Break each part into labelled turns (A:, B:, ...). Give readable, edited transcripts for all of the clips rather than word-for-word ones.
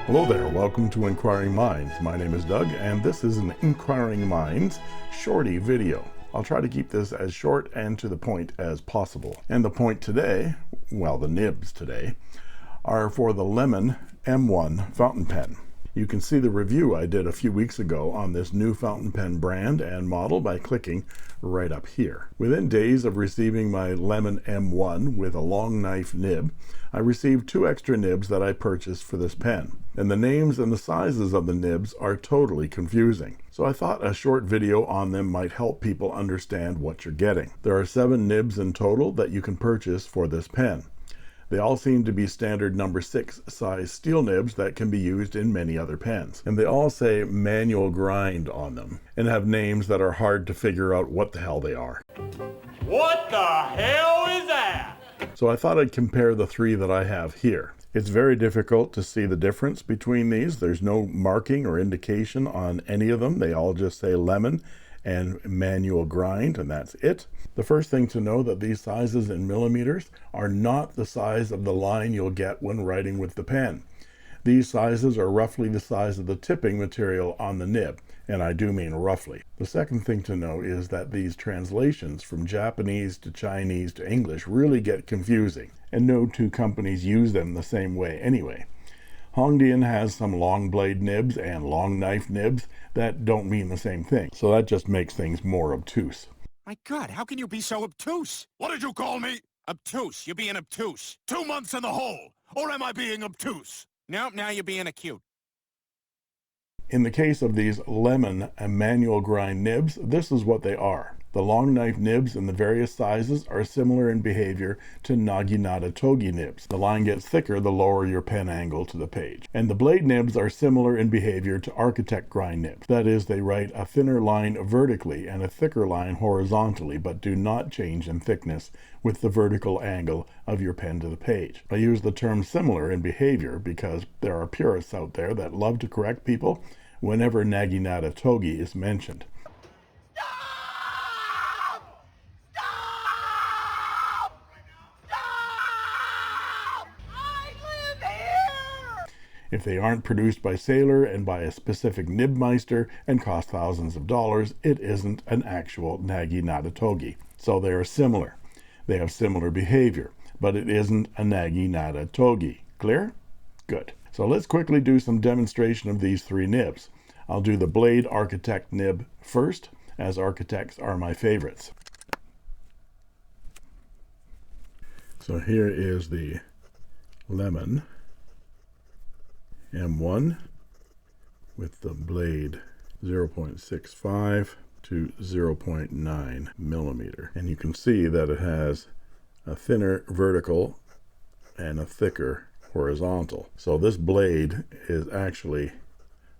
A: Hello there, welcome to Inquiring Minds. My name is Doug, and this is an Inquiring Minds Shortie video. I'll try to keep this as short and to the point as possible. And the point today, well, the nibs today, are for the Lemon M1 fountain pen. You can see the review I did a few weeks ago on this new fountain pen brand and model by clicking right up here. Within days of receiving my Lemon M1 with a long knife nib, I received 2 extra nibs that I purchased for this pen. And the names and the sizes of the nibs are totally confusing. So I thought a short video on them might help people understand what you're getting. There are 7 nibs in total that you can purchase for this pen. They all seem to be standard number 6 size steel nibs that can be used in many other pens. And they all say manual grind on them and have names that are hard to figure out what the hell they are.
B: What the hell is that?
A: So I thought I'd compare the 3 that I have here. It's very difficult to see the difference between these. There's no marking or indication on any of them. They all just say lemon and manual grind, and that's it. The first thing to know that these sizes in millimeters are not the size of the line you'll get when writing with the pen. These sizes are roughly the size of the tipping material on the nib, and I do mean roughly. The second thing to know is that these translations from Japanese to Chinese to English really get confusing, and no 2 companies use them the same way anyway. Hongdian has some long blade nibs and long knife nibs that don't mean the same thing, so that just makes things more obtuse.
C: My God, how can you be so obtuse?
D: What did you call me?
C: Obtuse. You're being obtuse.
D: 2 months in the hole. Or am I being obtuse?
C: Nope, now you're being acute.
A: In the case of these lemon and manual grind nibs, this is what they are. The long knife nibs in the various sizes are similar in behavior to naginata togi nibs. The line gets thicker the lower your pen angle to the page. And the blade nibs are similar in behavior to architect grind nibs. That is, they write a thinner line vertically and a thicker line horizontally, but do not change in thickness with the vertical angle of your pen to the page. I use the term similar in behavior because there are purists out there that love to correct people whenever naginata togi is mentioned. If they aren't produced by Sailor and by a specific nibmeister and cost thousands of dollars, it isn't an actual naginata togi. So they are similar. They have similar behavior, but it isn't a naginata togi. Clear? Good. So let's quickly do some demonstration of these 3 nibs. I'll do the blade architect nib first, as architects are my favorites. So here is the Lemon M1 with the blade 0.65 to 0.9 millimeter. And you can see that it has a thinner vertical and a thicker horizontal. So this blade is actually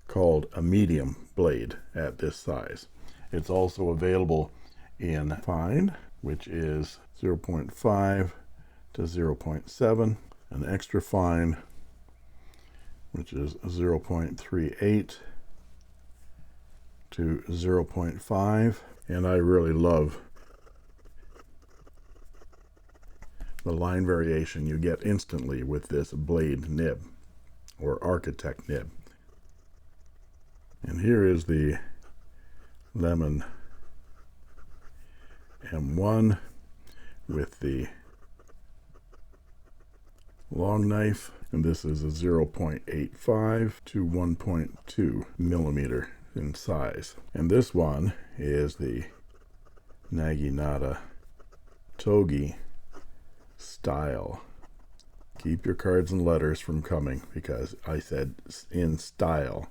A: called a medium blade at this size. It's also available in fine, which is 0.5 to 0.7, an extra fine, which is 0.38 to 0.5, and I really love the line variation you get instantly with this blade nib or architect nib. And here is the Lemon M1 with the long knife, and this is a 0.85 to 1.2 millimeter in size. And this one is the naginata togi style. Keep your cards and letters from coming because I said in style.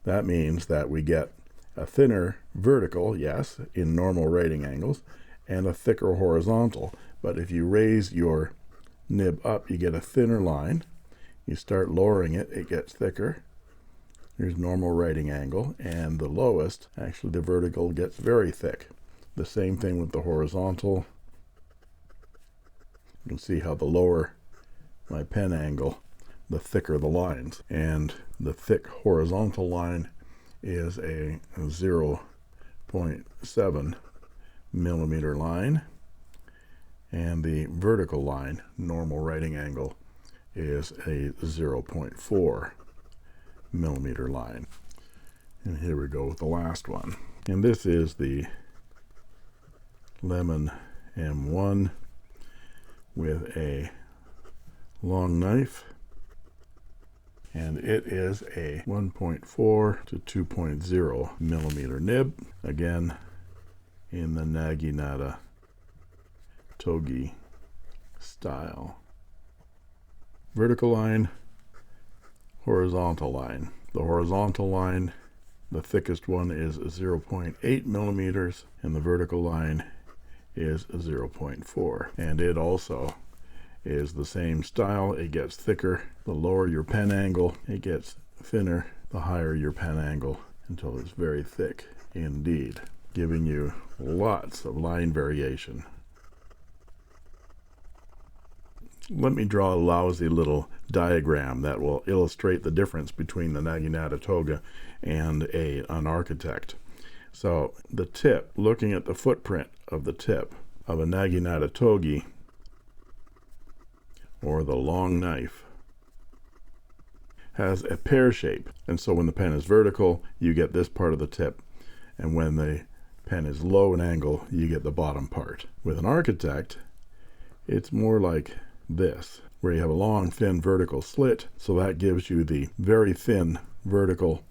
A: That means that we get a thinner vertical, yes, in normal writing angles, and a thicker horizontal. But if you raise your nib up, you get a thinner line. You start lowering it, it gets thicker. Here's normal writing angle, and the lowest, actually the vertical, gets very thick. The same thing with the horizontal. You can see how the lower my pen angle, the thicker the lines. And the thick horizontal line is a 0.7 millimeter line. And the vertical line, normal writing angle, is a 0.4 millimeter line. And here we go with the last one. And this is the Lemon M1 with a long knife. And it is a 1.4 to 2.0 millimeter nib. Again, in the Naginata Togi style. Vertical line, horizontal line. The horizontal line, the thickest one is 0.8 millimeters, and the vertical line is 0.4. And it also is the same style. It gets thicker. The lower your pen angle, it gets thinner. The higher your pen angle, until it's very thick indeed, giving you lots of line variation. Let me draw a lousy little diagram that will illustrate the difference between the Naginata Toga and an architect. So the tip, looking at the footprint of the tip of a Naginata Togi, or the long knife, has a pear shape. And so when the pen is vertical, you get this part of the tip. And when the pen is low in angle, you get the bottom part. With an architect, it's more like this, where you have a long, thin vertical slit. So that gives you the very thin vertical.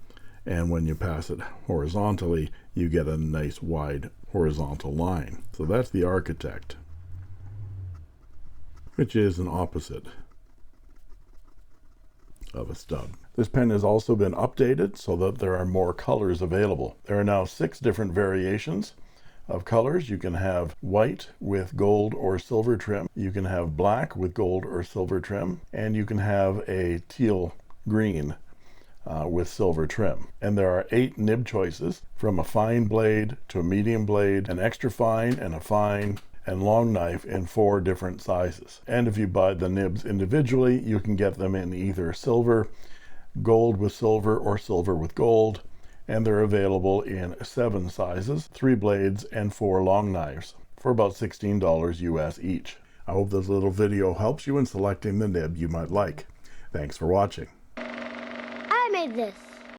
A: And when you pass it horizontally, you get a nice wide horizontal line. So that's the architect, which is an opposite of a stub. This pen has also been updated so that there are more colors available. There are now 6 different variations of colors. You can have white with gold or silver trim. You can have black with gold or silver trim. And you can have a teal green with silver trim. And there are 8 nib choices, from a fine blade to a medium blade, an extra fine and a fine, and long knife in 4 different sizes. And if you buy the nibs individually, you can get them in either silver, gold with silver, or silver with gold. And they're available in 7 sizes, 3 blades, and 4 long knives for about $16 US each. I hope this little video helps you in selecting the nib you might like. Thanks for watching.
E: I made this.